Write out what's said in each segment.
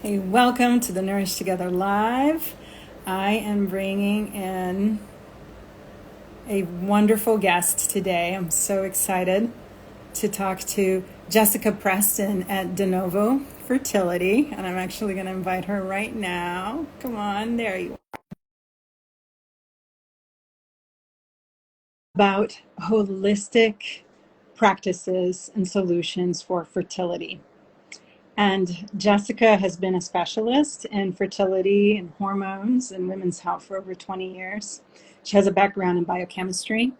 Hey, welcome to the Nourish Together Live. I am bringing in a wonderful guest today. I'm so excited to talk to Jessica Preston at De Novo Fertility, and I'm actually going to invite her right now. Come on, there you are. About holistic practices and solutions for fertility. And Jessica has been a specialist in fertility and hormones and women's health for over 20 years. She has a background in biochemistry,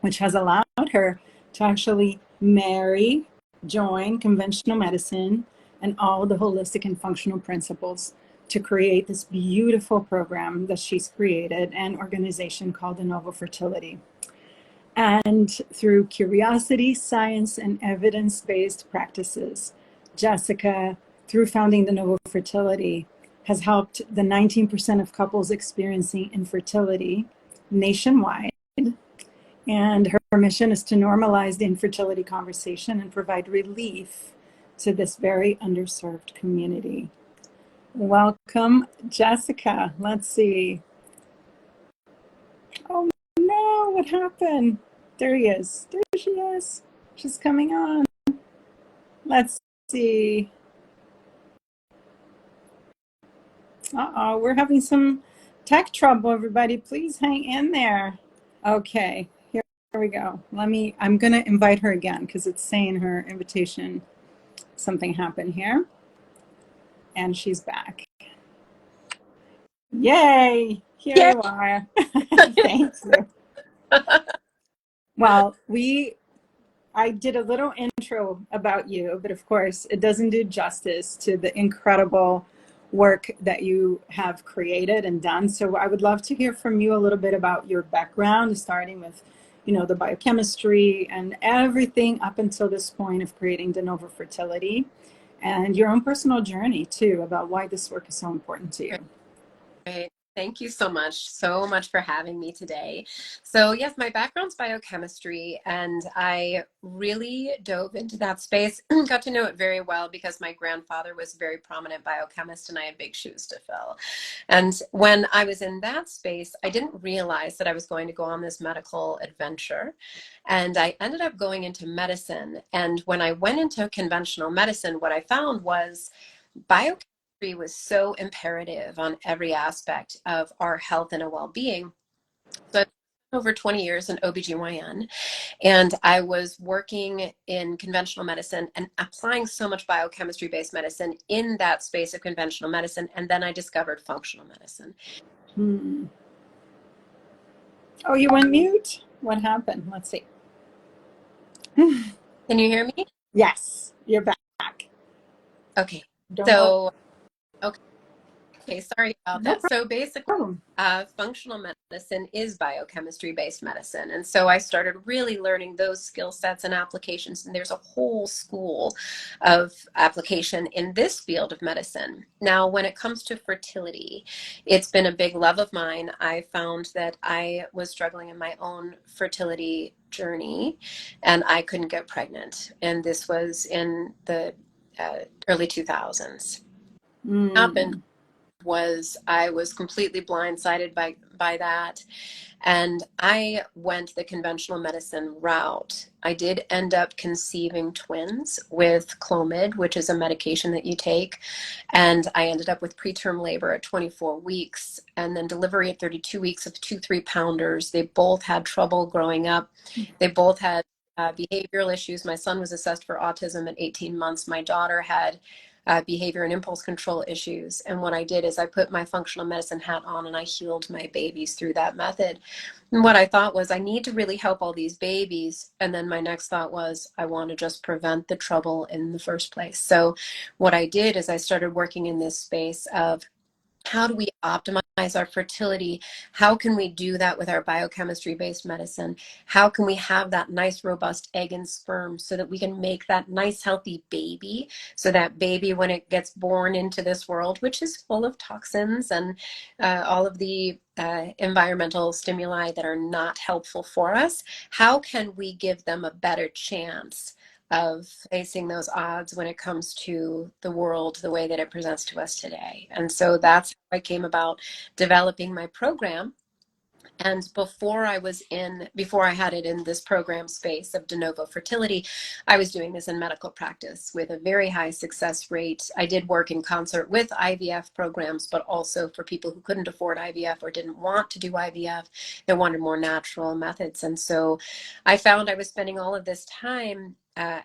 which has allowed her to actually join conventional medicine and all the holistic and functional principles to create this beautiful program that she's created and organization called De Novo Fertility. And through curiosity, science, and evidence-based practices, Jessica, through founding De Novo Fertility, has helped the 19% of couples experiencing infertility nationwide. And her mission is to normalize the infertility conversation and provide relief to this very underserved community. Welcome, Jessica. Let's see. Oh no, what happened? There he is. There she is. She's coming on. Let's see. Uh-oh, we're having some tech trouble, everybody. Please hang in there. Okay, here we go. I'm gonna invite her again because it's saying her invitation, something happened here. And she's back. Yay, here Yeah. you are. Thank you. Well, I did a little intro about you, but of course, it doesn't do justice to the incredible work that you have created and done. So I would love to hear from you a little bit about your background, starting with, the biochemistry and everything up until this point of creating De Novo Fertility, and your own personal journey too, about why this work is so important to you. Great. Thank you so much for having me today. So yes, my background's biochemistry, and I really dove into that space, got to know it very well because my grandfather was a very prominent biochemist and I had big shoes to fill. And when I was in that space, I didn't realize that I was going to go on this medical adventure. And I ended up going into medicine. And when I went into conventional medicine, what I found was biochemistry was so imperative on every aspect of our health and our well-being. So I spent over 20 years in OBGYN, and I was working in conventional medicine and applying so much biochemistry-based medicine in that space of conventional medicine. And then I discovered functional medicine. Oh, you went mute? What happened? Let's see. Can you hear me? Yes, you're back. Okay. Don't worry. So, okay, sorry about No that. So basically, problem. functional medicine is biochemistry-based medicine. And so I started really learning those skill sets and applications. And there's a whole school of application in this field of medicine. Now, when it comes to fertility, it's been a big love of mine. I found that I was struggling in my own fertility journey and I couldn't get pregnant. And this was in the early 2000s. Happened was I was completely blindsided by that, and I went the conventional medicine route. I did end up conceiving twins with Clomid, which is a medication that you take, and I ended up with preterm labor at 24 weeks and then delivery at 32 weeks of 2 3-pounders. They both had trouble growing up. They both had behavioral issues. My son was assessed for autism at 18 months. My daughter had behavior and impulse control issues. And what I did is I put my functional medicine hat on and I healed my babies through that method. And what I thought was I need to really help all these babies. And then my next thought was I want to just prevent the trouble in the first place. So what I did is I started working in this space of how do we optimize our fertility? How can we do that with our biochemistry-based medicine? How can we have that nice, robust egg and sperm so that we can make that nice, healthy baby? So that baby, when it gets born into this world, which is full of toxins and all of the environmental stimuli that are not helpful for us, how can we give them a better chance of facing those odds when it comes to the world the way that it presents to us today. And so that's how I came about developing my program. And before I had it in this program space of de novo fertility, I was doing this in medical practice with a very high success rate. I did work in concert with IVF programs, but also for people who couldn't afford IVF or didn't want to do IVF, that wanted more natural methods. And so I found I was spending all of this time,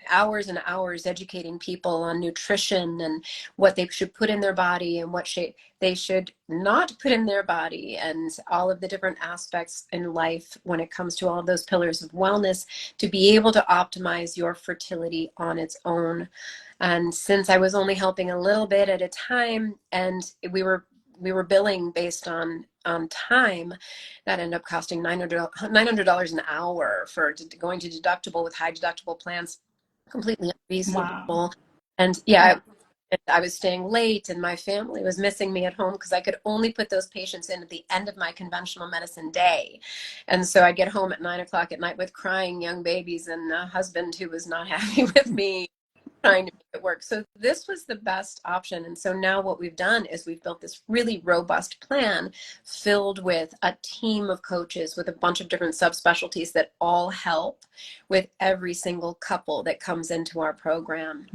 hours and hours, educating people on nutrition and what they should put in their body and what shape they should not put in their body, and all of the different aspects in life when it comes to all of those pillars of wellness to be able to optimize your fertility on its own. And since I was only helping a little bit at a time, and we were billing based on time, that ended up costing $900 an hour for going to deductible with high deductible plans, completely Wow. unreasonable. And yeah, Yeah. I was staying late and my family was missing me at home because I could only put those patients in at the end of my conventional medicine day. And so I'd get home at 9 o'clock at night with crying young babies and a husband who was not happy with me trying to make it work. So this was the best option. And so now what we've done is we've built this really robust plan filled with a team of coaches with a bunch of different subspecialties that all help with every single couple that comes into our program.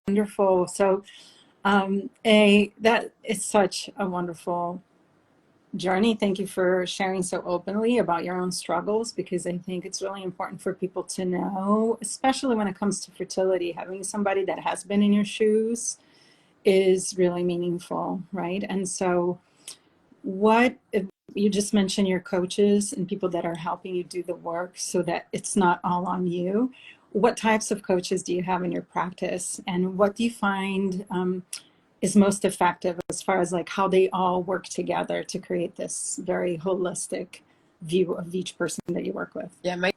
Wonderful. So, a that is such a wonderful journey. Thank you for sharing so openly about your own struggles, because I think it's really important for people to know, especially when it comes to fertility. Having somebody that has been in your shoes is really meaningful, right? And so, what if you just mentioned your coaches and people that are helping you do the work so that it's not all on you? What types of coaches do you have in your practice, and what do you find is most effective as far as like how they all work together to create this very holistic view of each person that you work with? Yeah, my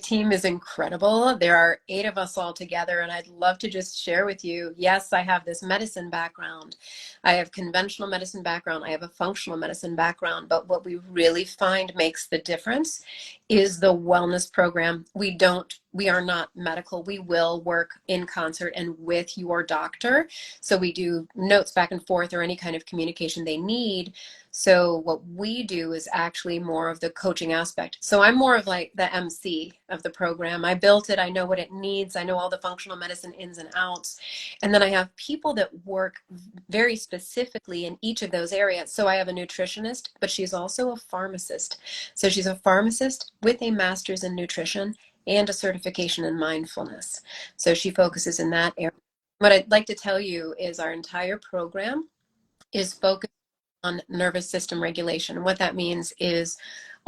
team is incredible. There are 8 of us all together, and I'd love to just share with you. Yes, I have this medicine background. I have conventional medicine background. I have a functional medicine background. But what we really find makes the difference is the wellness program. We are not medical. We will work in concert and with your doctor. So we do notes back and forth or any kind of communication they need. So what we do is actually more of the coaching aspect. So I'm more of like the MC of the program. I built it. I know what it needs. I know all the functional medicine ins and outs. And then I have people that work very specifically in each of those areas. So I have a nutritionist, but she's also a pharmacist. So she's a pharmacist with a master's in nutrition and a certification in mindfulness. So she focuses in that area. What I'd like to tell you is our entire program is focused on nervous system regulation. And what that means is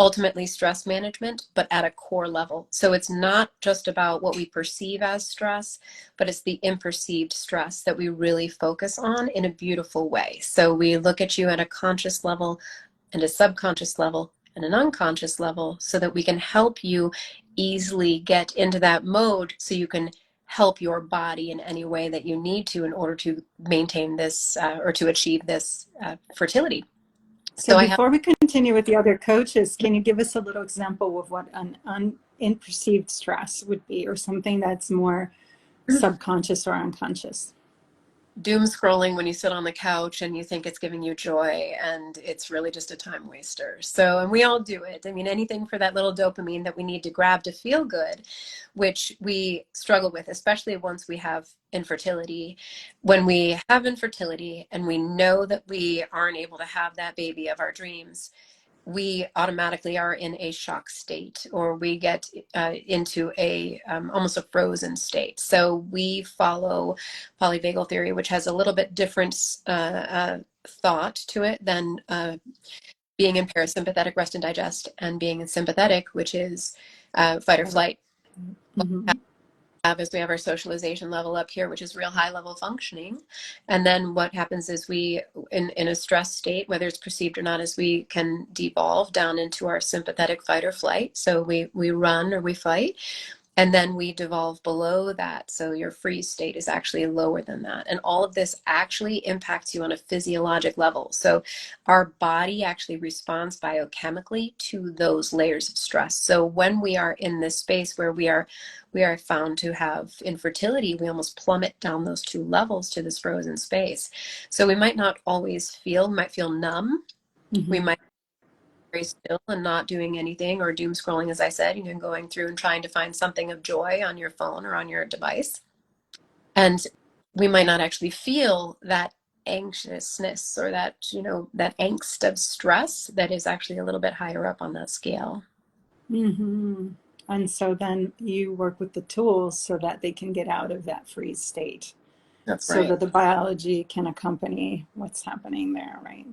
ultimately stress management, but at a core level. So it's not just about what we perceive as stress, but it's the imperceived stress that we really focus on in a beautiful way. So we look at you at a conscious level and a subconscious level and an unconscious level so that we can help you easily get into that mode so you can help your body in any way that you need to in order to maintain this or to achieve this fertility. So So I have before we continue with the other coaches, can you give us a little example of what an unperceived stress would be, or something that's more subconscious or unconscious? doom scrolling when you sit on the couch and you think it's giving you joy and it's really just a time waster. So, and we all do it. I mean, anything for that little dopamine that we need to grab to feel good, which we struggle with, especially once we have infertility. When we have infertility and we know that we aren't able to have that baby of our dreams, we automatically are in a shock state, or we get into a almost a frozen state. So we follow polyvagal theory, which has a little bit different thought to it than being in parasympathetic rest and digest, and being in sympathetic, which is fight or flight. Mm-hmm. Is we have our socialization level up here, which is real high level functioning. And then what happens is we, in a stress state, whether it's perceived or not, is we can devolve down into our sympathetic fight or flight. So we run or we fight. And then we devolve below that. So your freeze state is actually lower than that. And all of this actually impacts you on a physiologic level. So our body actually responds biochemically to those layers of stress. So when we are in this space where we are found to have infertility, we almost plummet down those two levels to this frozen space. So we might not always might feel numb. We Hmm. might very still and not doing anything or doom scrolling, as I said, going through and trying to find something of joy on your phone or on your device. And we might not actually feel that anxiousness or that angst of stress that is actually a little bit higher up on that scale. Hmm. And so then you work with the tools so that they can get out of that freeze state, That's so right. that the biology can accompany what's happening there, right?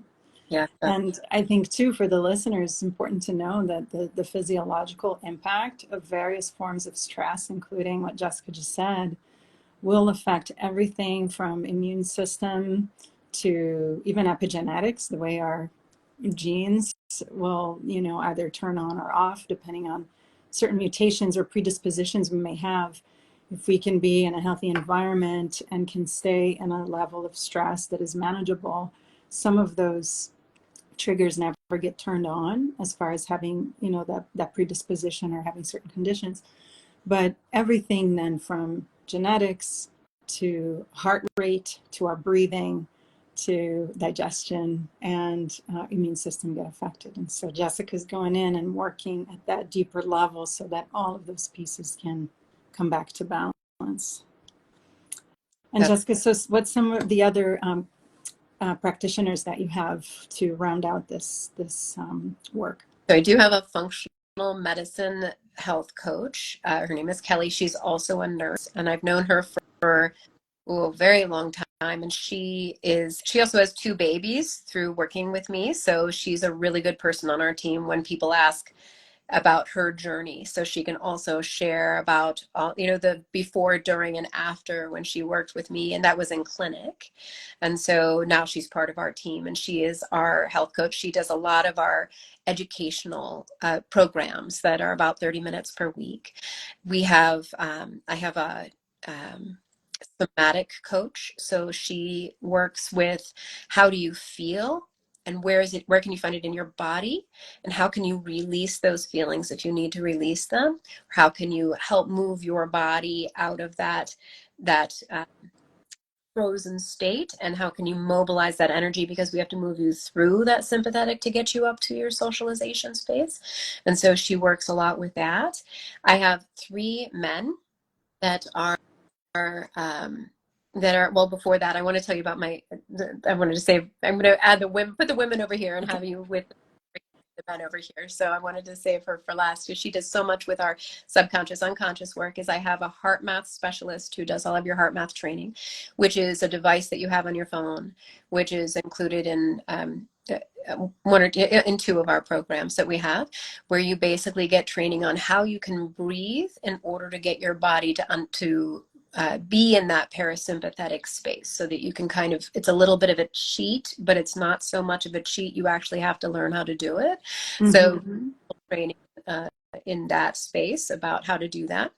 Yeah. And I think too, for the listeners, it's important to know that the physiological impact of various forms of stress, including what Jessica just said, will affect everything from immune system to even epigenetics, the way our genes will, either turn on or off depending on certain mutations or predispositions we may have. If we can be in a healthy environment and can stay in a level of stress that is manageable, some of those triggers never get turned on as far as having, that predisposition or having certain conditions. But everything then from genetics to heart rate to our breathing to digestion and immune system get affected. And so Jessica's going in and working at that deeper level so that all of those pieces can come back to balance. And That's, Jessica, so what's some of the other practitioners that you have to round out this work? so I do have a functional medicine health coach. Her name is Kelly. She's also a nurse, and I've known her for a very long time. And she also has two babies through working with me. So she's a really good person on our team when people ask about her journey. So she can also share about all, the before, during, and after when she worked with me, and that was in clinic. And so now she's part of our team and she is our health coach. She does a lot of our educational programs that are about 30 minutes per week. I have a somatic coach. So she works with how do you feel and where can you find it in your body and how can you release those feelings if you need to release them? How can you help move your body out of that frozen state and how can you mobilize that energy because we have to move you through that sympathetic to get you up to your socialization space. And so she works a lot with that. I have three men that um, well before that I want to tell you about I wanted to say I'm going to add the women, put the women over here and Okay. have you with the men over here. So I wanted to save her for last because she does so much with our subconscious unconscious work. Is I have a heart math specialist who does all of your heart math training, which is a device that you have on your phone, which is included in one or in two of our programs that we have, where you basically get training on how you can breathe in order to get your body to be in that parasympathetic space so that you can it's a little bit of a cheat, but it's not so much of a cheat. You actually have to learn how to do it. So Mm-hmm. training in that space about how to do that.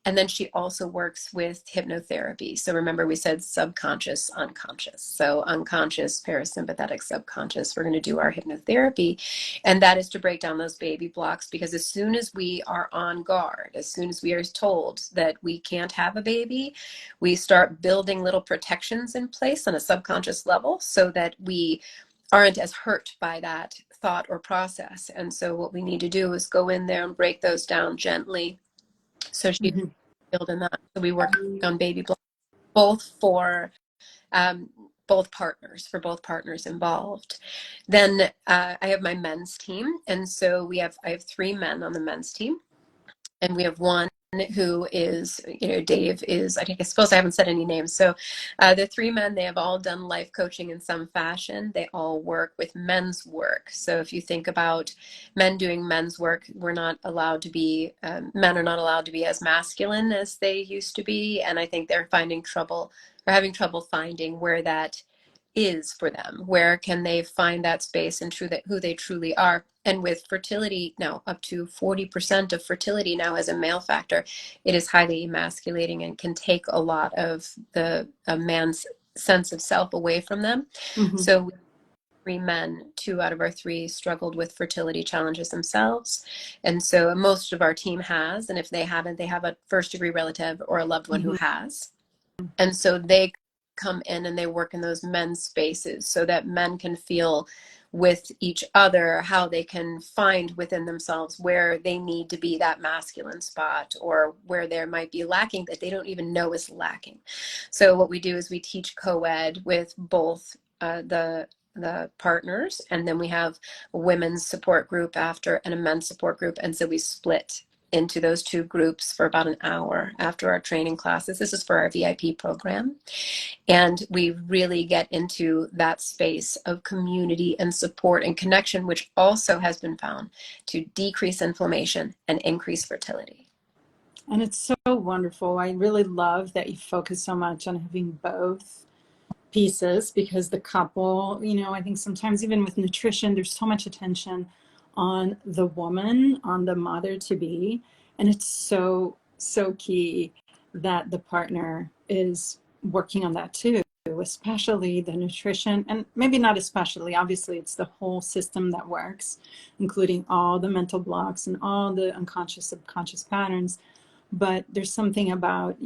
And then she also works with hypnotherapy. So remember, we said subconscious, unconscious. So unconscious, parasympathetic, subconscious. We're going to do our hypnotherapy. And that is to break down those baby blocks because as soon as we are on guard, as soon as we are told that we can't have a baby, we start building little protections in place on a subconscious level so that we aren't as hurt by that thought or process. And so what we need to do is go in there and break those down gently. So she Mm-hmm. building that. So we work on baby blocks, both for um, for both partners involved. Then I have my men's team, and so I have three men on the men's team, and we have one who is, Dave is, I suppose I haven't said any names. So the three men, they have all done life coaching in some fashion. They all work with men's work. So if you think about men doing men's work, men are not allowed to be as masculine as they used to be. And I think they're having trouble finding where that is for them. Where can they find that space and who they truly are? And with fertility now, up to 40% of fertility now has a male factor. It is highly emasculating and can take a lot of a man's sense of self away from them. Mm-hmm. So 3 men, 2 out of our 3 struggled with fertility challenges themselves. And so most of our team has, and if they haven't, they have a first degree relative or a loved one who Mm-hmm. has. And so they come in and they work in those men's spaces so that men can feel with each other how they can find within themselves where they need to be that masculine spot, or where there might be lacking that they don't even know is lacking. So what we do is we teach co-ed with both the partners, and then we have a women's support group after and a men's support group, and so we split into those 2 groups for about an hour after our training classes. This is for our VIP program. And we really get into that space of community and support and connection, which also has been found to decrease inflammation and increase fertility. And it's so wonderful. I really love that you focus so much on having both pieces, because the couple, I think sometimes even with nutrition, there's so much attention on the woman, on the mother to be. And it's so, so key that the partner is working on that too, especially the nutrition. And maybe not especially, obviously, it's the whole system that works, including all the mental blocks and all the unconscious, subconscious patterns. But there's something about,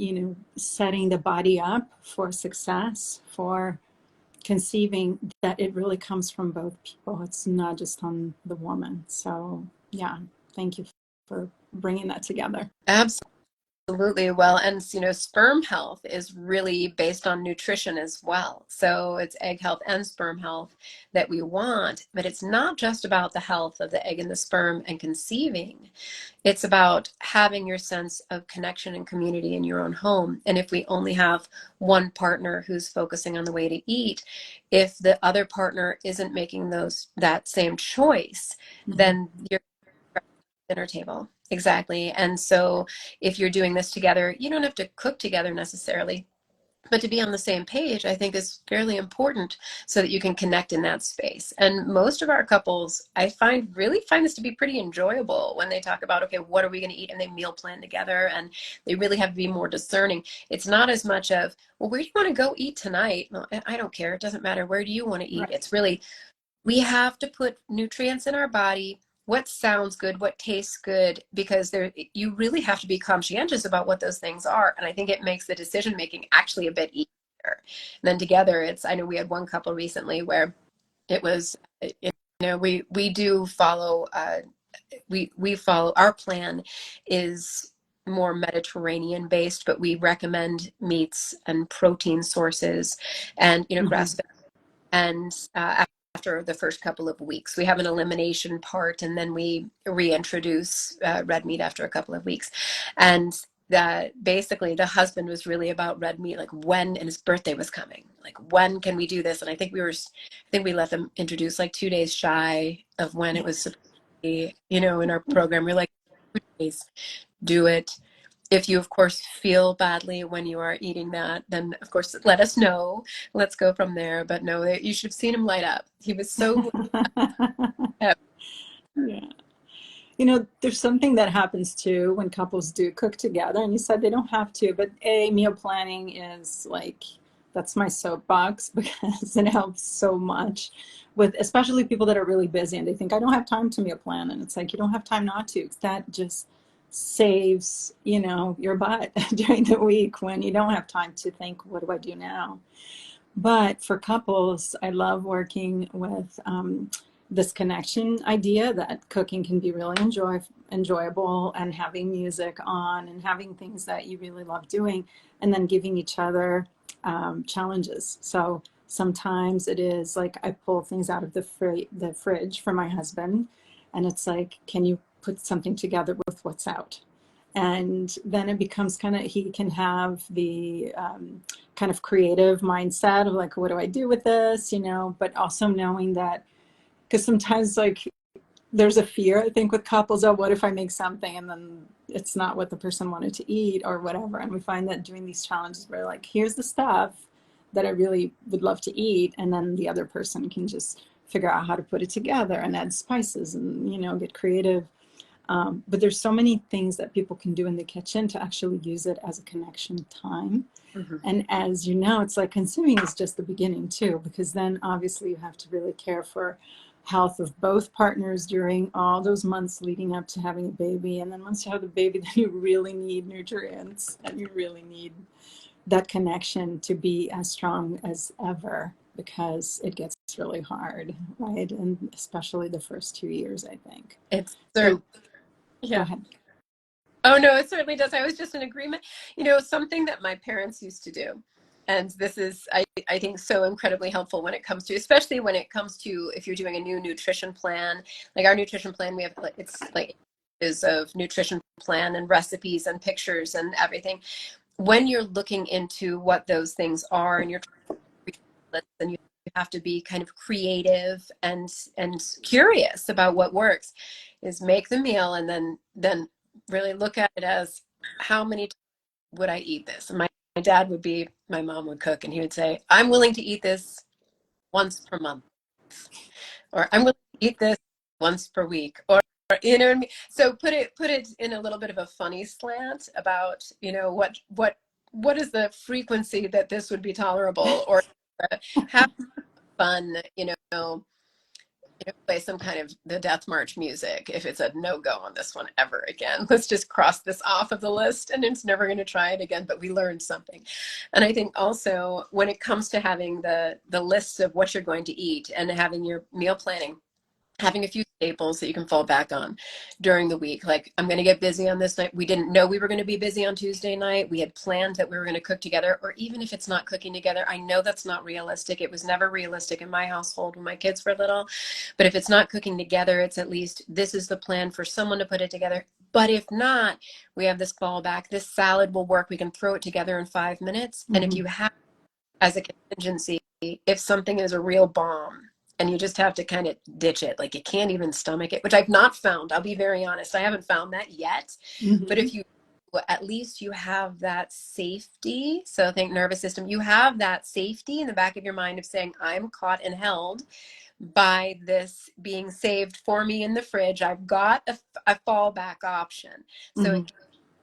setting the body up for success, for conceiving, that it really comes from both people. It's not just on the woman. So yeah, thank you for bringing that together. Absolutely. Well, and sperm health is really based on nutrition as well. So it's egg health and sperm health that we want, but it's not just about the health of the egg and the sperm and conceiving. It's about having your sense of connection and community in your own home. And if we only have one partner who's focusing on the way to eat, if the other partner isn't making that same choice, Mm-hmm. then you're at the dinner table. Exactly. And so if you're doing this together, you don't have to cook together necessarily, but to be on the same page, I think, is fairly important so that you can connect in that space. And most of our couples, I really find this to be pretty enjoyable when they talk about, okay, what are we going to eat? And they meal plan together, and they really have to be more discerning. It's not as much of, well, where do you want to go eat tonight? Well, I don't care. It doesn't matter. Where do you want to eat? Right. It's really, we have to put nutrients in our body, what sounds good, what tastes good, because you really have to be conscientious about what those things are. And I think it makes the decision making actually a bit easier. And then together, I know we had one couple recently where it was, we do follow, we follow, our plan is more Mediterranean based, but we recommend meats and protein sources and, Mm-hmm. grass fed. And after the first couple of weeks, we have an elimination part, and then we reintroduce red meat after a couple of weeks. And that basically the husband was really about red meat, like when, and his birthday was coming, like when can we do this? And I think we let them introduce like 2 days shy of when it was supposed to be, in our program. We're like, 2 days, do it. If you, of course, feel badly when you are eating that, then, of course, let us know. Let's go from there. But no, you should have seen him light up. He was so happy. Yeah. There's something that happens too when couples do cook together, and you said they don't have to, but meal planning is like, that's my soapbox because it helps so much with, especially people that are really busy and they think, I don't have time to meal plan. And it's like, you don't have time not to. That just saves, your butt during the week when you don't have time to think, what do I do now? But for couples, I love working with this connection idea that cooking can be really enjoyable, and having music on and having things that you really love doing, and then giving each other challenges. So sometimes it is like I pull things out of the fridge for my husband, and it's like, can you put something together with what's out? And then it becomes kind of, he can have the kind of creative mindset of like, what do I do with this, but also knowing that, because sometimes like there's a fear, I think, with couples, oh, what if I make something and then it's not what the person wanted to eat or whatever. And we find that doing these challenges, we're like, here's the stuff that I really would love to eat, and then the other person can just figure out how to put it together and add spices and, you know, get creative. But there's so many things that people can do in the kitchen to actually use it as a connection time. Mm-hmm. And as you know, it's like consuming is just the beginning too, because then obviously you have to really care for health of both partners during all those months leading up to having a baby. And then once you have the baby, then you really need nutrients and you really need that connection to be as strong as ever, because it gets really hard, right? And especially the first 2 years, I think. It's So certain. go Yeah. ahead. Oh, no, it certainly does. I was just in agreement. You know, something that my parents used to do, and this is, I think, so incredibly helpful when it comes to, especially when it comes to if you're doing a new nutrition plan. Like our nutrition plan, we have, it's like, is of nutrition plan and recipes and pictures and everything. When you're looking into what those things are and you're and you have to be kind of creative and curious about what works, is make the meal and then really look at it as how many times would I eat this? And my dad would be, my mom would cook and he would say, I'm willing to eat this once per month, or I'm willing to eat this once per week, or you know what I mean? So put it in a little bit of a funny slant about, you know, what is the frequency that this would be tolerable, or have fun, play some kind of the death march music if it's a no-go on this one ever again. Let's just cross this off of the list and it's never going to try it again, but we learned something. And I think also when it comes to having the list of what you're going to eat and having your meal planning, having a few staples that you can fall back on during the week. Like, I'm going to get busy on this night. We didn't know we were going to be busy on Tuesday night. We had planned that we were going to cook together, or even if it's not cooking together, I know that's not realistic. It was never realistic in my household when my kids were little. But if it's not cooking together, it's at least this is the plan for someone to put it together. But if not, we have this fallback. This salad will work. We can throw it together in 5 minutes. And if Mm-hmm. you have as a contingency, if something is a real bomb and you just have to kind of ditch it, like you can't even stomach it, which I've not found. I'll be very honest. I haven't found that yet. But Mm-hmm. if you, at least you have that safety. So think nervous system, you have that safety in the back of your mind of saying, I'm caught and held by this being saved for me in the fridge. I've got a fallback option. So Mm-hmm. it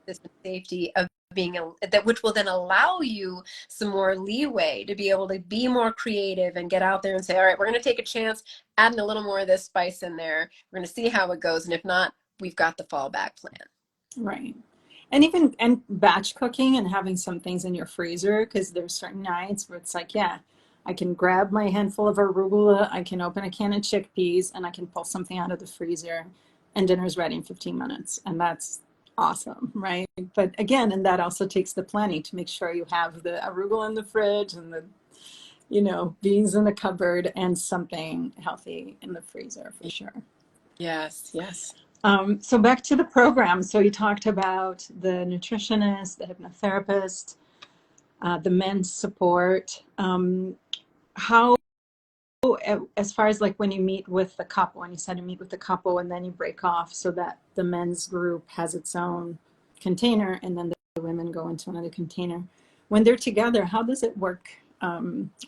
gives this safety of being that, which will then allow you some more leeway to be able to be more creative and get out there and say, all right, we're going to take a chance, adding a little more of this spice in there. We're going to see how it goes. And if not, we've got the fallback plan. Right. And even and batch cooking and having some things in your freezer, because there's certain nights where it's like, yeah, I can grab my handful of arugula, I can open a can of chickpeas, and I can pull something out of the freezer, and dinner's ready in 15 minutes. And that's awesome, right? But again, and that also takes the planning to make sure you have the arugula in the fridge and the, you know, beans in the cupboard and something healthy in the freezer for sure. Yes, yes. So back to the program. So you talked about the nutritionist, the hypnotherapist, the men's support. How, as far as like when you meet with the couple, when you said you meet with the couple and then you break off so that the men's group has its own container and then the women go into another container. When they're together, how does it work?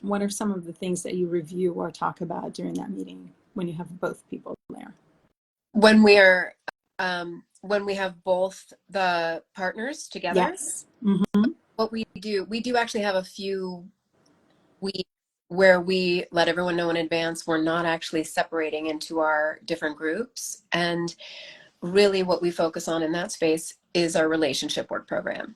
What are some of the things that you review or talk about during that meeting when you have both people there? When we're when we have both the partners together, Yes. Mm-hmm. what we do actually have a few weeks where we let everyone know in advance we're not actually separating into our different groups. And really what we focus on in that space is our relationship work program.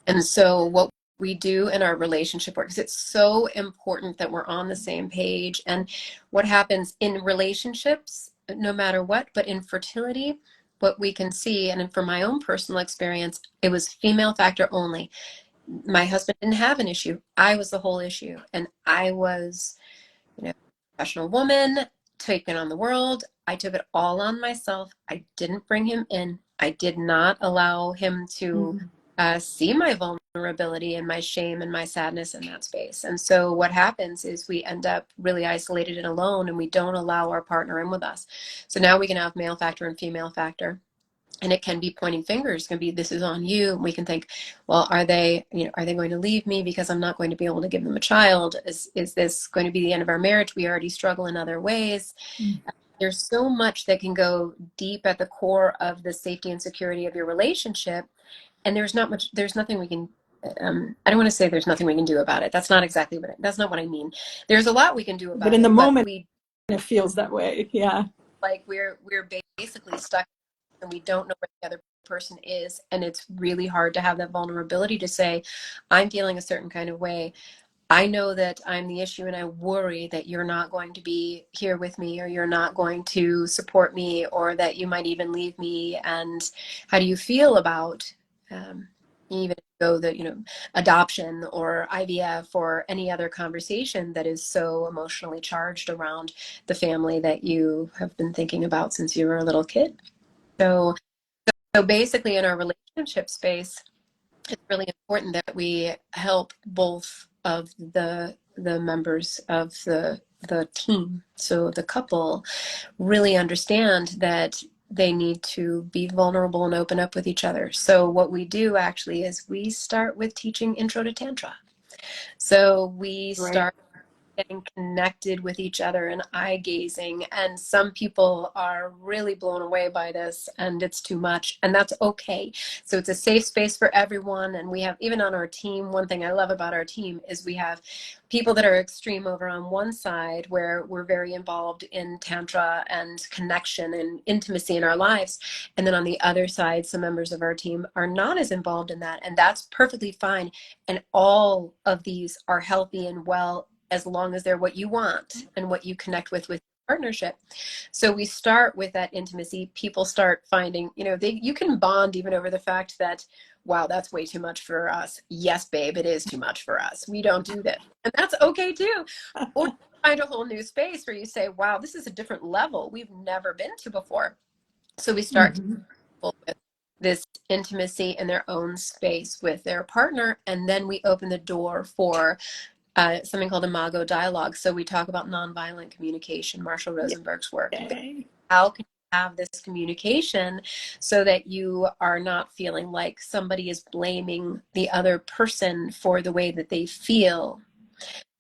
And so what we do in our relationship work, because it's so important that we're on the same page. And what happens in relationships, no matter what, but in fertility, what we can see, and from my own personal experience, it was female factor only. My husband didn't have an issue. I was the whole issue. And I was, professional woman, taking on the world. I took it all on myself. I didn't bring him in. I did not allow him to Mm-hmm. see my vulnerability and my shame and my sadness in that space. And so what happens is we end up really isolated and alone, and we don't allow our partner in with us. So now we can have male factor and female factor. And it can be pointing fingers. It can be, this is on you. And we can think, well, are they, are they going to leave me because I'm not going to be able to give them a child? Is this going to be the end of our marriage? We already struggle in other ways. Mm. There's so much that can go deep at the core of the safety and security of your relationship. And there's nothing we can, I don't want to say there's nothing we can do about it. That's not exactly that's not what I mean. There's a lot we can do But about in the it, but moment, it feels that way. Yeah. like we're basically stuck and we don't know where the other person is. And it's really hard to have that vulnerability to say, I'm feeling a certain kind of way. I know that I'm the issue and I worry that you're not going to be here with me or you're not going to support me or that you might even leave me. And how do you feel about even though that, adoption or IVF or any other conversation that is so emotionally charged around the family that you have been thinking about since you were a little kid. So basically in our relationship space, it's really important that we help both of the members of the team, so the couple, really understand that they need to be vulnerable and open up with each other. So what we do actually is we start with teaching intro to tantra. So we Right. start getting connected with each other and eye gazing. And some people are really blown away by this and it's too much. And that's okay. So it's a safe space for everyone. And we have, even on our team, one thing I love about our team is we have people that are extreme over on one side where we're very involved in tantra and connection and intimacy in our lives. And then on the other side, some members of our team are not as involved in that. And that's perfectly fine. And all of these are healthy and well as long as they're what you want and what you connect with partnership. So we start with that intimacy. People start finding, you can bond even over the fact that, wow, that's way too much for us. Yes, babe, it is too much for us. We don't do this. And that's okay too. Or find a whole new space where you say, wow, this is a different level we've never been to before. So we start Mm-hmm. with this intimacy in their own space with their partner. And then we open the door for something called Imago dialogue. So we talk about nonviolent communication, Marshall Rosenberg's work. Yay. How can you have this communication so that you are not feeling like somebody is blaming the other person for the way that they feel,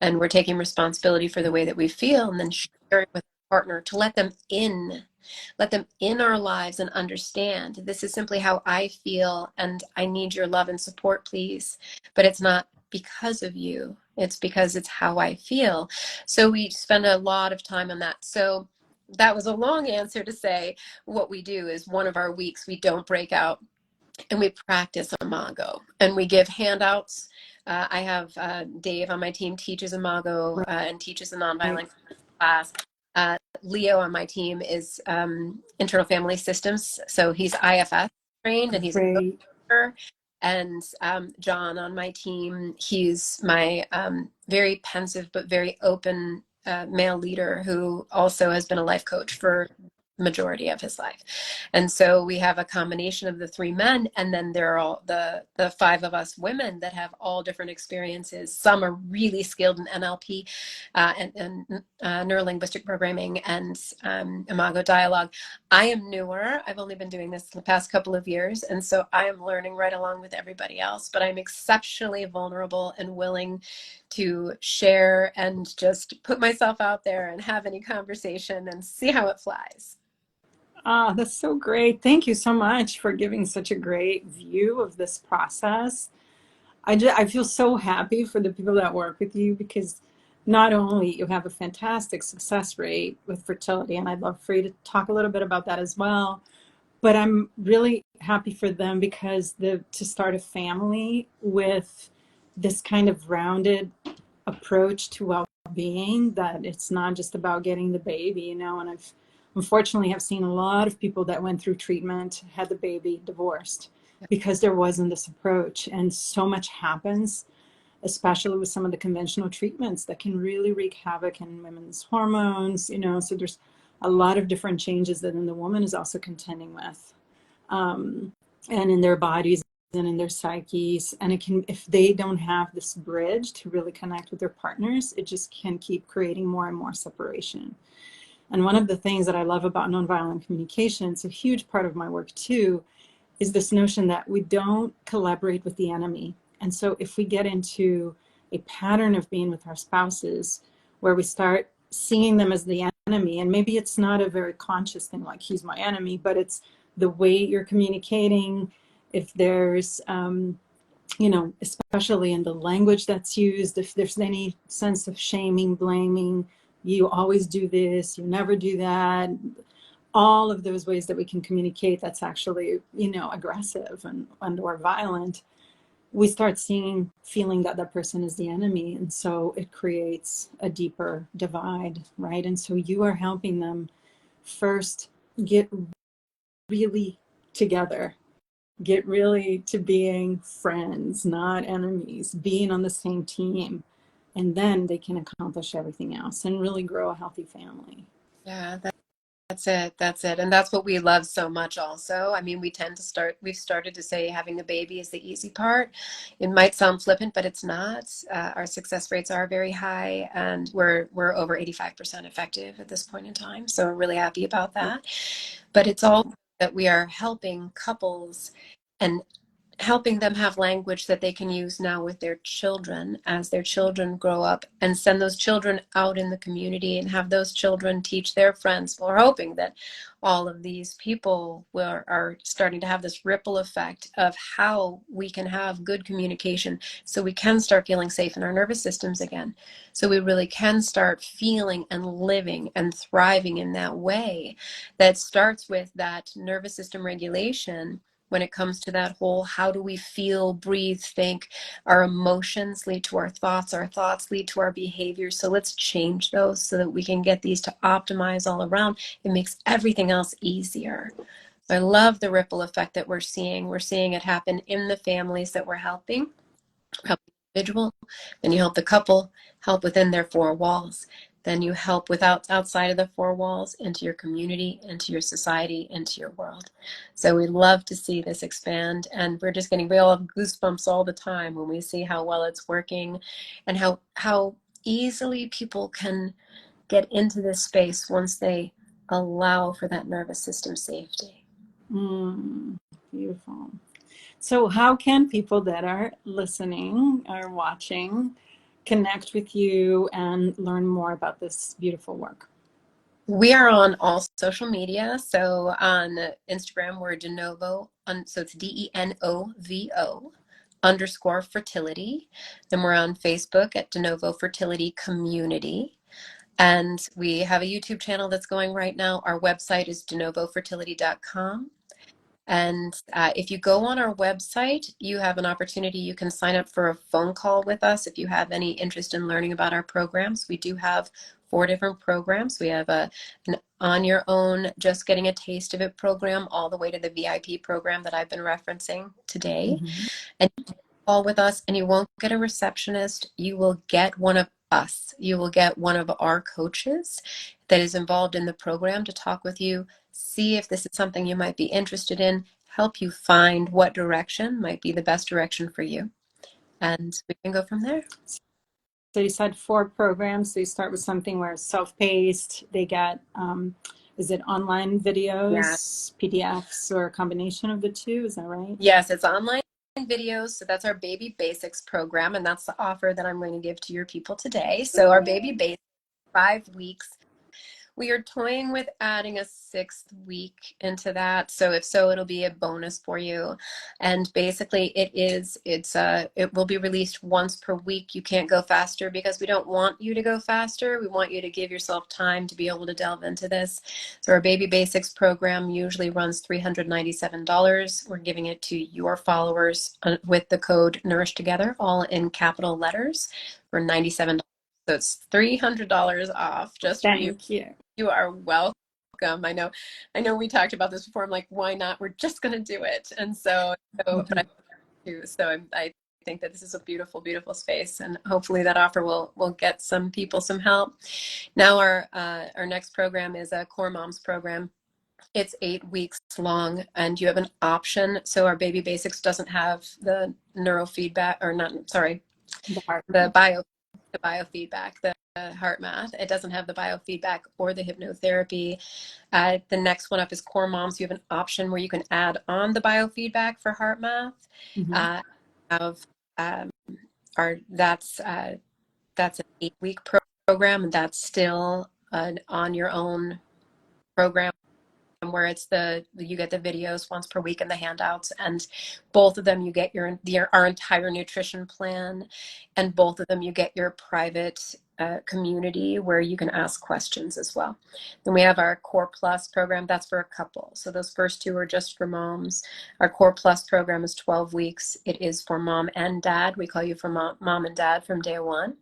and we're taking responsibility for the way that we feel, and then sharing with our partner to let them in our lives and understand this is simply how I feel and I need your love and support, please. But it's not because of you. It's because it's how I feel. So we spend a lot of time on that. So that was a long answer to say what we do is one of our weeks we don't break out and we practice Imago and we give handouts. I have Dave on my team teaches Imago and teaches a Right. nonviolent class. Leo on my team is internal family systems, so he's IFS trained and he's a Great. coach. And John on my team, he's my very pensive but very open male leader who also has been a life coach for majority of his life. And so we have a combination of the three men, and then there are all the five of us women that have all different experiences. Some are really skilled in NLP and neuro-linguistic programming and Imago dialogue. I am newer. I've only been doing this the past couple of years, and so I am learning right along with everybody else, but I'm exceptionally vulnerable and willing to share and just put myself out there and have any conversation and see how it flies. Ah, that's so great. Thank you so much for giving such a great view of this process. I feel so happy for the people that work with you because not only you have a fantastic success rate with fertility, and I'd love for you to talk a little bit about that as well, but I'm really happy for them because to start a family with this kind of rounded approach to well-being, that it's not just about getting the baby, and I've unfortunately have seen a lot of people that went through treatment, had the baby, divorced because there wasn't this approach. And so much happens, especially with some of the conventional treatments that can really wreak havoc in women's hormones, so there's a lot of different changes that then the woman is also contending with, and in their bodies and in their psyches. And it can, if they don't have this bridge to really connect with their partners, it just can keep creating more and more separation. And one of the things that I love about nonviolent communication, it's a huge part of my work too, is this notion that we don't collaborate with the enemy. And so if we get into a pattern of being with our spouses where we start seeing them as the enemy, and maybe it's not a very conscious thing like he's my enemy, but it's the way you're communicating, if there's especially in the language that's used, if there's any sense of shaming, blaming, you always do this, you never do that, all of those ways that we can communicate that's actually, aggressive and or violent, we start feeling that that person is the enemy. And so it creates a deeper divide, right? And so you are helping them first get really together, get really to being friends, not enemies, being on the same team. And then they can accomplish everything else and really grow a healthy family. Yeah, that's it. That's it. And that's what we love so much also. I mean, we've started to say having a baby is the easy part. It might sound flippant, but it's not. Our success rates are very high, and we're over 85% effective at this point in time. So we're really happy about that. But it's all that we are helping couples and helping them have language that they can use now with their children as their children grow up, and send those children out in the community and have those children teach their friends. We're hoping that all of these people are starting to have this ripple effect of how we can have good communication so we can start feeling safe in our nervous systems again. So we really can start feeling and living and thriving in that way that starts with that nervous system regulation. When it comes to that whole, how do we feel, breathe, think? Our emotions lead to our thoughts lead to our behaviors. So let's change those so that we can get these to optimize all around. It makes everything else easier. So I love the ripple effect that we're seeing. We're seeing it happen in the families that we're helping. Help the individual, then you help the couple, help within their four walls. Then you help outside of the four walls, into your community, into your society, into your world. So we love to see this expand, and we all have goosebumps all the time when we see how well it's working, and how easily people can get into this space once they allow for that nervous system safety. Beautiful. So how can people that are listening or watching connect with you and learn more about this beautiful work? We are on all social media. So on Instagram, we're Denovo, so it's DENOVO _fertility. Then we're on Facebook at Denovo Fertility Community. And we have a YouTube channel that's going right now. Our website is denovofertility.com. And if you go on our website, you have an opportunity. You can sign up for a phone call with us if you have any interest in learning about our programs. We do have 4 different programs. We have an on your own, just getting a taste of it program, all the way to the VIP program that I've been referencing today. Mm-hmm. And you call with us, and you won't get a receptionist. You will get one of us. You will get one of our coaches that is involved in the program to talk with you, see if this is something you might be interested in, help you find what direction might be the best direction for you. And we can go from there. So you said 4 programs. So you start with something where it's self-paced. They get, is it online Yeah. videos, PDFs, or a combination of the two? Is that right? Yes, it's online videos. So that's our Baby Basics program. And that's the offer that I'm going to give to your people today. So our Baby Basics, 5 weeks. We are toying with adding a 6th week into that. So if so, it'll be a bonus for you. And basically it will be released once per week. You can't go faster because we don't want you to go faster. We want you to give yourself time to be able to delve into this. So our Baby Basics program usually runs $397. We're giving it to your followers with the code Nourish Together, all in capital letters, for $97. So it's $300 off just for you. Thank you. You are welcome. I know we talked about this before. I'm like, why not? We're just going to do it. And but I do. So I think that this is a beautiful, beautiful space, and hopefully that offer will get some people some help. Now our next program is a Core Moms program. It's 8 weeks long, and you have an option. So our Baby Basics doesn't have the neurofeedback, or not, sorry, The heart. the biofeedback, heart math. It doesn't have the biofeedback or the hypnotherapy. The next one up is Core Moms. You have an option where you can add on the biofeedback for heart math. Mm-hmm. Have our that's an 8-week program, and that's still an on your own program where it's you get the videos once per week and the handouts, and both of them you get our entire nutrition plan, and both of them you get your private community where you can ask questions as well. Then we have our Core Plus program. That's for a couple. So those first two are just for moms. Our Core Plus program is 12 weeks. It is for mom and dad. We call you for mom and dad from day one.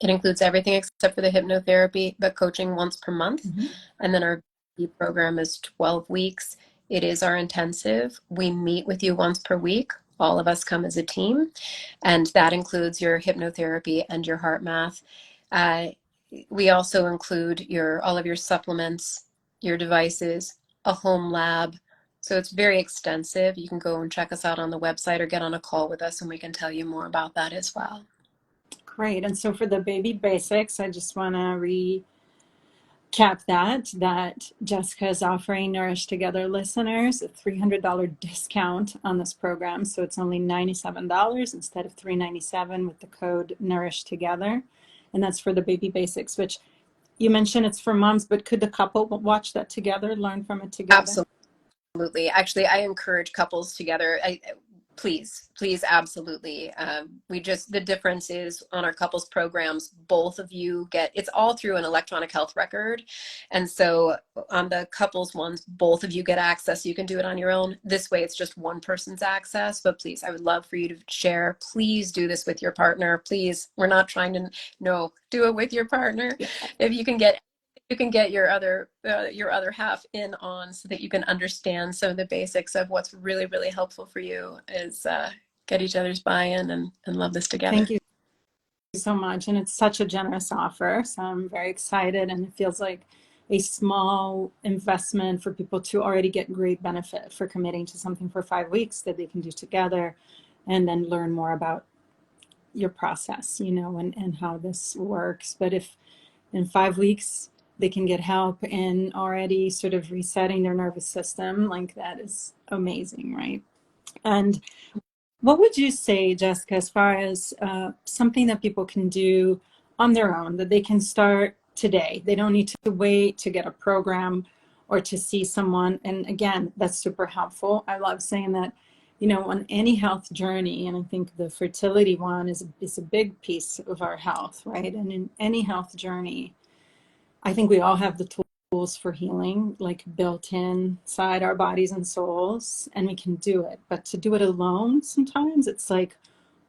It includes everything except for the hypnotherapy, but coaching once per month. Mm-hmm. And then our program is 12 weeks. It is our intensive. We meet with you once per week. All of us come as a team, and that includes your hypnotherapy and your heart math. We also include all of your supplements, your devices, a home lab. So it's very extensive. You can go and check us out on the website or get on a call with us, and we can tell you more about that as well. Great. And so for the baby basics, I just want to recap that Jessica is offering Nourish Together listeners a $300 discount on this program. So it's only $97 instead of $397 with the code Nourish Together. And that's for the baby basics, which you mentioned it's for moms, but could the couple watch that together, learn from it together? Absolutely. Actually, I encourage couples together. Please, absolutely. The difference is on our couples programs, both of you it's all through an electronic health record. And so on the couples ones, both of you get access. You can do it on your own. This way, it's just one person's access. But please, I would love for you to share. Please do this with your partner. Please, we're not trying to, no, do it with your partner. Yeah. If you can get your other half in on, so that you can understand some of the basics of what's really, really helpful for you is get each other's buy-in and love this together. Thank you so much. And it's such a generous offer. So I'm very excited, and it feels like a small investment for people to already get great benefit for committing to something for 5 weeks that they can do together and then learn more about your process, and how this works. But if in 5 weeks they can get help in already sort of resetting their nervous system, like, that is amazing, right? And what would you say, Jessica, as far as something that people can do on their own, that they can start today? They don't need to wait to get a program or to see someone. And again, that's super helpful. I love saying that, on any health journey, and I think the fertility one is a big piece of our health, right? And in any health journey, I think we all have the tools for healing, like, built inside our bodies and souls, and we can do it. But to do it alone, sometimes it's like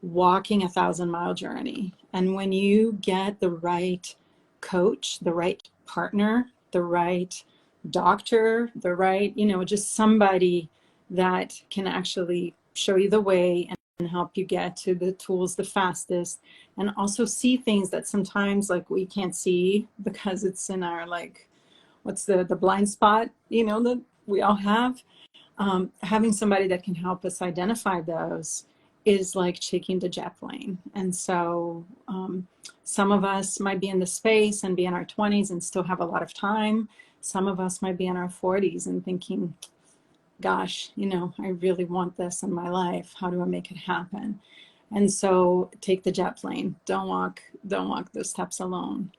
walking a 1,000-mile journey. And when you get the right coach, the right partner, the right doctor, the right, just somebody that can actually show you the way and help you get to the tools the fastest, and also see things that sometimes, like, we can't see because it's in our, like, what's the blind spot, that we all have. Having somebody that can help us identify those is like taking the jet plane. And so some of us might be in the space and be in our 20s and still have a lot of time. Some of us might be in our 40s and thinking, gosh, I really want this in my life. How do I make it happen? And so take the jet plane. Don't walk those steps alone.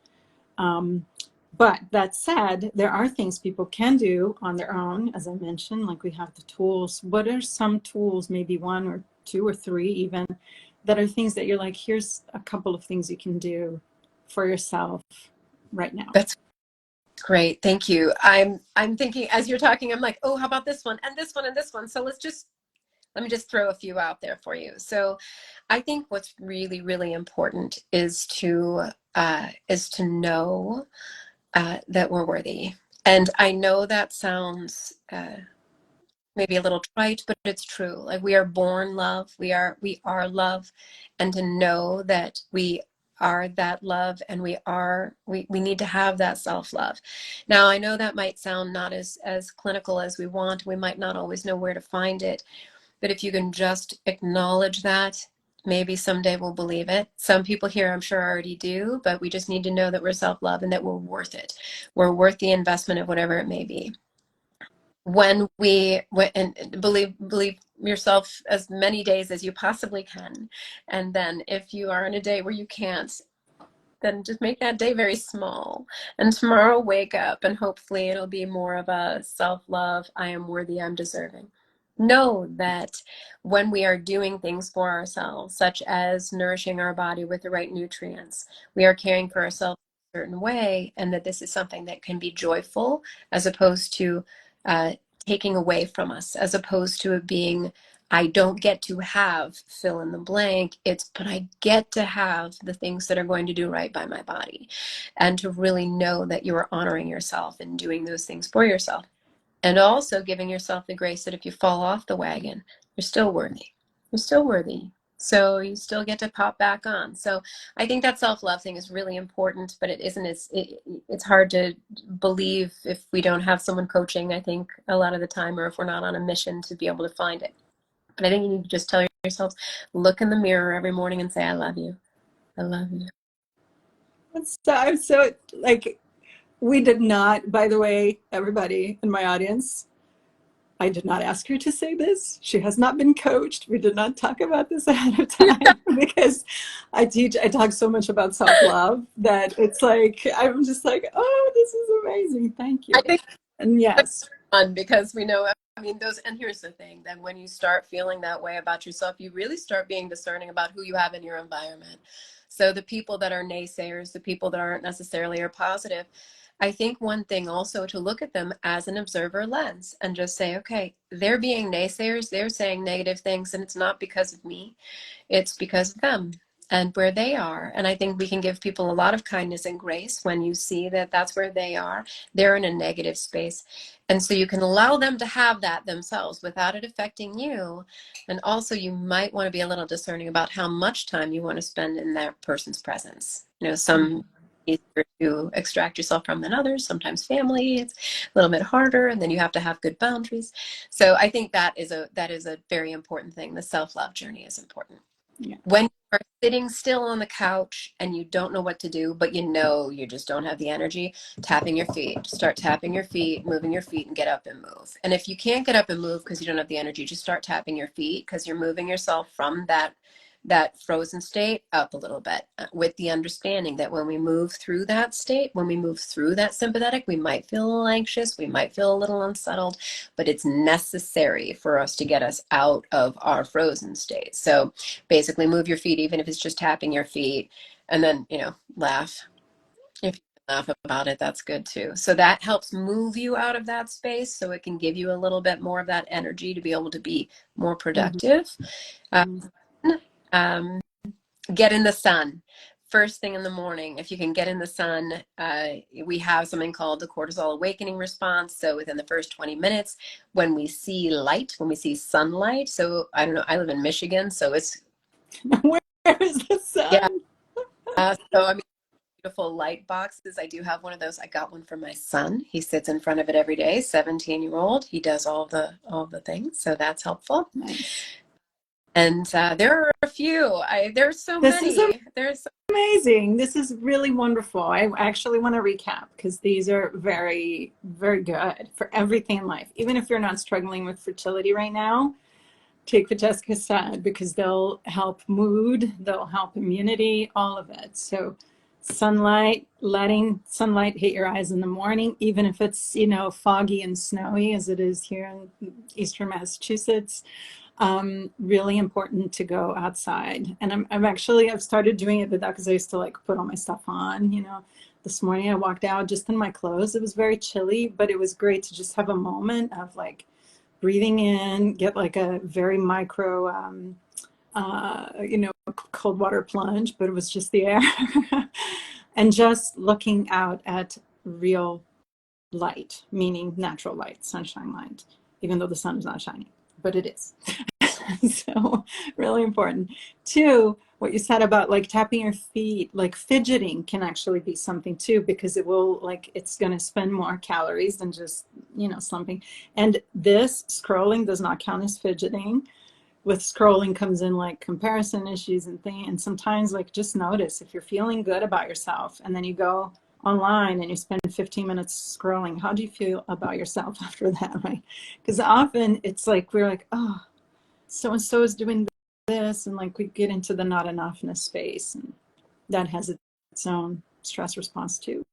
But that said, there are things people can do on their own, as I mentioned, like, we have the tools. What are some tools, maybe one or two or three even, that are things that you're like, here's a couple of things you can do for yourself right now? That's great. Thank you. I'm thinking, as you're talking, I'm like, oh, how about this one and this one and this one? So let me just throw a few out there for you. So I think what's really, really important is to know that we're worthy. And I know that sounds maybe a little trite, but it's true. Like, we are born love. We are love. And to know that we are that love, and we need to have that self-love. Now, I know that might sound not as clinical as we want. We might not always know where to find it. But if you can just acknowledge that, Maybe someday we'll believe it. Some people here, I'm sure, already do, but we just need to know that we're self-love and that we're worth it. We're worth the investment of whatever it may be. And believe yourself as many days as you possibly can. And then if you are in a day where you can't, then just make that day very small. And tomorrow, wake up and hopefully it'll be more of a self-love. I am worthy, I'm deserving. Know that when we are doing things for ourselves, such as nourishing our body with the right nutrients, we are caring for ourselves in a certain way, and that this is something that can be joyful as opposed to uh, taking away from us, as opposed to it being I don't get to have fill in the blank. But I get to have the things that are going to do right by my body. And to really know that you are honoring yourself and doing those things for yourself. And also giving yourself the grace that if you fall off the wagon, you're still worthy. You're still worthy. So you still get to pop back on. So I think that self-love thing is really important, but it isn't it's hard to believe if we don't have someone coaching, I think, a lot of the time, or if we're not on a mission to be able to find it. But I think you need to just tell yourselves, look in the mirror every morning and say, I love you. I love you. I'm so like, we did not, by the way, everybody in my audience, I did not ask her to say this. She has not been coached. We did not talk about this ahead of time because I talk so much about self-love that it's like, I'm just like, oh, this is amazing. Thank I you. think And yes. fun because we know, I mean, and here's the thing, that when you start feeling that way about yourself, you really start being discerning about who you have in your environment. So the people that are naysayers, the people that aren't necessarily are positive, I think one thing also to look at them as an observer lens and just say, okay, they're being naysayers, they're saying negative things, and it's not because of me. It's because of them and where they are. And I think we can give people a lot of kindness and grace when you see that that's where they are. They're in a negative space. And so you can allow them to have that themselves without it affecting you. And also, you might want to be a little discerning about how much time you want to spend in that person's presence. You know, some easier to extract yourself from than others. Sometimes family, it's a little bit harder, and then you have to have good boundaries. So I think that is a very important thing. The self-love journey is important. Yeah. When you're sitting still on the couch and you don't know what to do, but you know you just don't have the energy, tapping your feet. Start tapping your feet, moving your feet, and get up and move. And if you can't get up and move because you don't have the energy, just start tapping your feet because you're moving yourself from that frozen state up a little bit, with the understanding that when we move through that state, when we move through that sympathetic, we might feel a little anxious, we might feel a little unsettled, but it's necessary for us to get us out of our frozen state. So basically move your feet, even if it's just tapping your feet, and then, laugh. If you laugh about it, that's good too. So that helps move you out of that space so it can give you a little bit more of that energy to be able to be more productive. Uh, Mm-hmm. um, get in the sun first thing in the morning. If you can get in the sun, we have something called the cortisol awakening response. So within the first 20 minutes, when we see light, when we see sunlight, so I don't know, I live in Michigan, so it's, Where is the yeah. sun? So I mean, beautiful light boxes. I do have one of those. I got one for my son. He sits in front of it every day, 17-year-old. He does all the things, so that's helpful. Nice. And there are a few. There's so This is many. There's amazing. This is really wonderful. I actually want to recap because these are very, very good for everything in life. Even if you're not struggling with fertility right now, take what Jessica said because they'll help mood, they'll help immunity, all of it. So sunlight, letting sunlight hit your eyes in the morning, even if it's, foggy and snowy as it is here in Eastern Massachusetts. Really important to go outside. And I've started doing it without, because I used to like put all my stuff on, This morning I walked out just in my clothes. It was very chilly, but it was great to just have a moment of like breathing in, get like a very micro, cold water plunge, but it was just the air. And just looking out at real light, meaning natural light, sunshine light, even though the sun is not shining, but it is. So really important. Two, what you said about like tapping your feet, like fidgeting can actually be something too, because it's going to spend more calories than just, slumping. And this scrolling does not count as fidgeting. with scrolling comes in like comparison issues and things. And sometimes like just notice if you're feeling good about yourself and then you go online and you spend 15 minutes scrolling, how do you feel about yourself after that, right? Because often it's like we're like, oh, so and so is doing this, and like we get into the not enoughness space, and that has its own stress response too.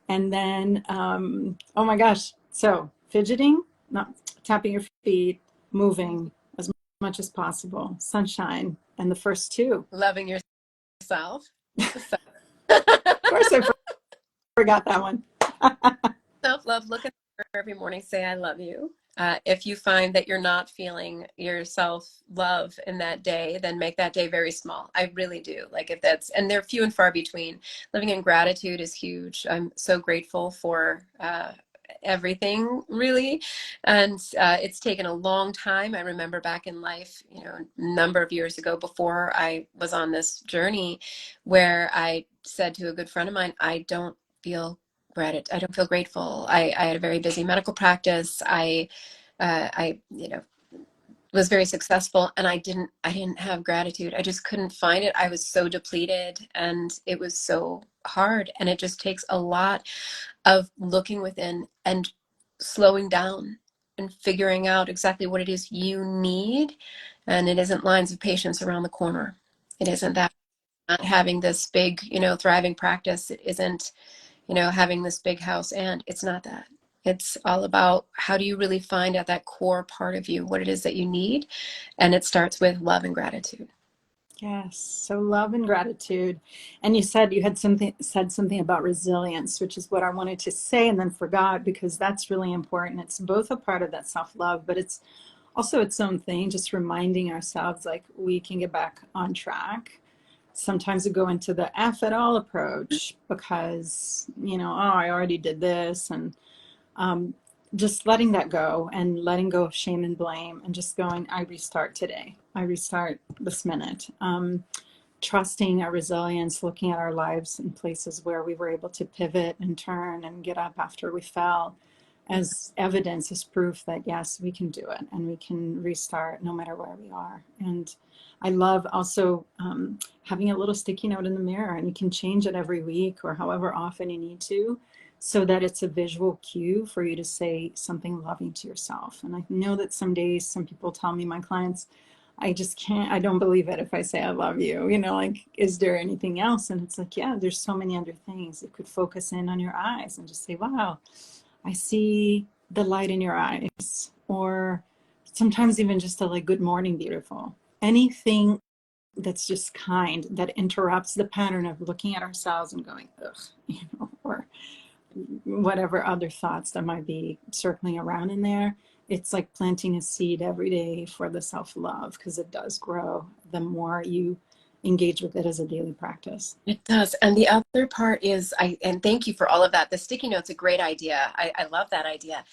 And then, oh my gosh, so fidgeting, not tapping your feet, moving as much as possible, sunshine, and the first two. Loving yourself. Of course, I forgot that one. Self-love, look in the mirror every morning, say, I love you. If you find that you're not feeling your self-love in that day, then make that day very small. I really do. Like if that's, and they're few and far between. Living in gratitude is huge. I'm so grateful for everything, really. And it's taken a long time. I remember back in life, you know, a number of years ago before I was on this journey, where I said to a good friend of mine, I don't feel gratitude. I don't feel grateful. I had a very busy medical practice. You know, was very successful, and I didn't have gratitude. I just couldn't find it. I was so depleted, and it was so hard. And it just takes a lot of looking within and slowing down and figuring out exactly what it is you need. And it isn't lines of patients around the corner. It isn't that. Not having this big, you know, thriving practice. It isn't, you know, having this big house, and it's not that. It's all about how do you really find at that core part of you what it is that you need. And it starts with love and gratitude. Yes, so love and gratitude. And you said you had something about resilience, which is what I wanted to say and then forgot, because that's really important. It's both a part of that self-love, but it's also its own thing, just reminding ourselves like we can get back on track. Sometimes we go into the F it all approach because, you know, oh, I already did this, and um, just letting that go and letting go of shame and blame and just going, I restart today. I restart this minute. Trusting our resilience, looking at our lives in places where we were able to pivot and turn and get up after we fell as evidence, as proof that yes, we can do it and we can restart no matter where we are. And I love also having a little sticky note in the mirror, and you can change it every week or however often you need to, so that it's a visual cue for you to say something loving to yourself. And I know that some days some people tell me, my clients, I just can't, I don't believe it if I say I love you, you know, like, is there anything else? And it's like, yeah, there's so many other things. You could focus in on your eyes and just say, wow, I see the light in your eyes. Or sometimes even just a like, good morning, beautiful. Anything that's just kind, that interrupts the pattern of looking at ourselves and going, ugh, you know, or whatever other thoughts that might be circling around in there. It's like planting a seed every day for the self-love, because it does grow the more you engage with it as a daily practice. It does. And the other part is, and thank you for all of that. The sticky note's a great idea. I love that idea.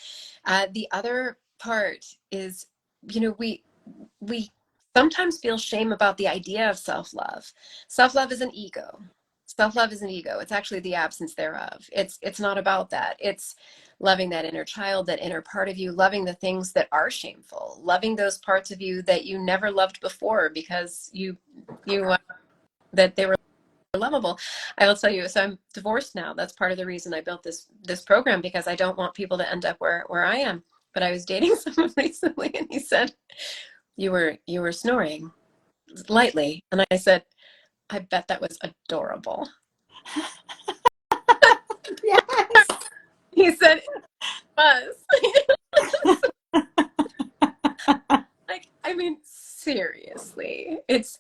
The other part is, you know, we sometimes feel shame about the idea of self-love. Self-love is an ego. Self-love is an ego. It's actually the absence thereof. It's not about that. It's loving that inner child, that inner part of you, loving the things that are shameful, loving those parts of you that you never loved before because you that they were lovable. I will tell you, so I'm divorced now. That's part of the reason I built this program, because I don't want people to end up where I am. But I was dating someone recently, and he said, you were snoring lightly. And I said, I bet that was adorable. Yes. He said, it was. Like, I mean, seriously, it's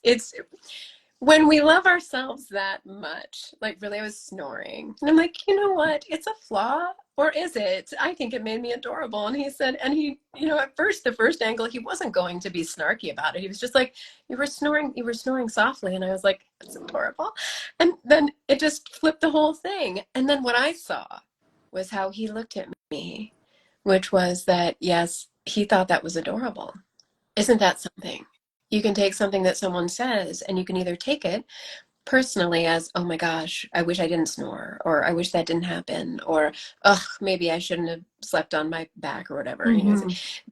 when we love ourselves that much. Like, really, I was snoring, and I'm like, you know what? It's a flaw, or is it? I think it made me adorable. And he said, and he, you know, at first, the first angle, he wasn't going to be snarky about it. He was just like, you were snoring softly, and I was like, it's adorable. And then it just flipped the whole thing. And then what I saw was how he looked at me, which was that yes, he thought that was adorable. Isn't that something? You can take something that someone says and you can either take it personally as, oh my gosh, I wish I didn't snore, or I wish that didn't happen, or, ugh, maybe I shouldn't have slept on my back or whatever. You know, Mm-hmm.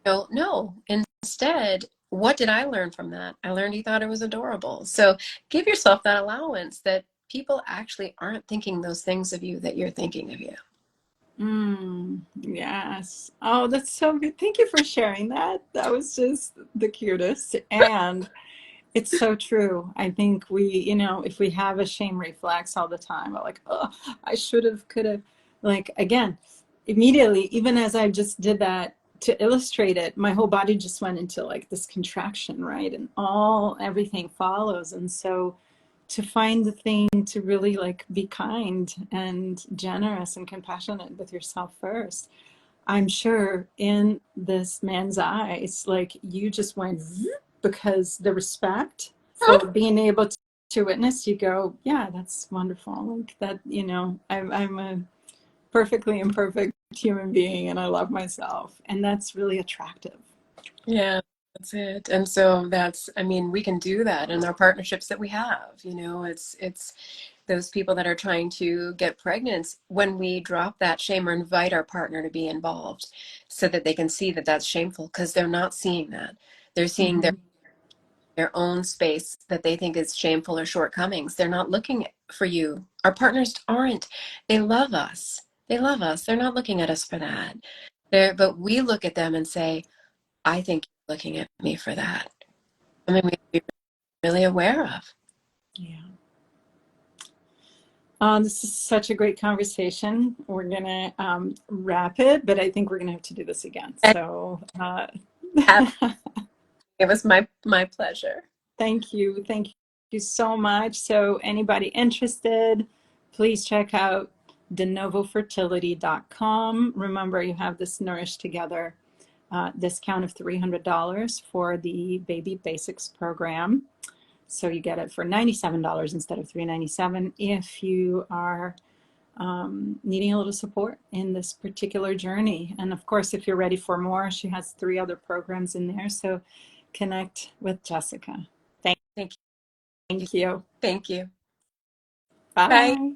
no, no. Instead, what did I learn from that? I learned he thought it was adorable. So give yourself that allowance that people actually aren't thinking those things of you that you're thinking of you. Yes. Oh, that's so good. Thank you for sharing that. That was just the cutest. And it's so true. I think we, if we have a shame reflex all the time, we're like, oh, I should have, could have, like, again, immediately, even as I just did that to illustrate it, my whole body just went into like this contraction, right? And everything follows. And so to find the thing to really like be kind and generous and compassionate with yourself first. I'm sure in this man's eyes, like you just went because the respect for being able to witness, you go, yeah, that's wonderful. Like that, I'm a perfectly imperfect human being and I love myself. And that's really attractive. Yeah, that's it. And so I mean, we can do that in our partnerships that we have. It's those people that are trying to get pregnant, when we drop that shame or invite our partner to be involved so that they can see that that's shameful, because they're not seeing that. They're seeing Mm-hmm. their own space that they think is shameful or shortcomings. They're not looking for you. Our partners aren't. They love us. They love us. They're not looking at us for that. But we look at them and say, I think you're looking at me for that. Something we have to be really aware of. Yeah. This is such a great conversation. We're gonna wrap it, but I think we're gonna have to do this again. And So it was my pleasure. thank you. Thank you so much. So anybody interested, please check out denovofertility.com. Remember, you have this Nourish Together discount of $300 for the Baby Basics program. So you get it for $97 instead of $397 if you are needing a little support in this particular journey. And of course, if you're ready for more, she has 3 other programs in there. So connect with Jessica. Thank Thank you. you. Thank you. Bye. Bye.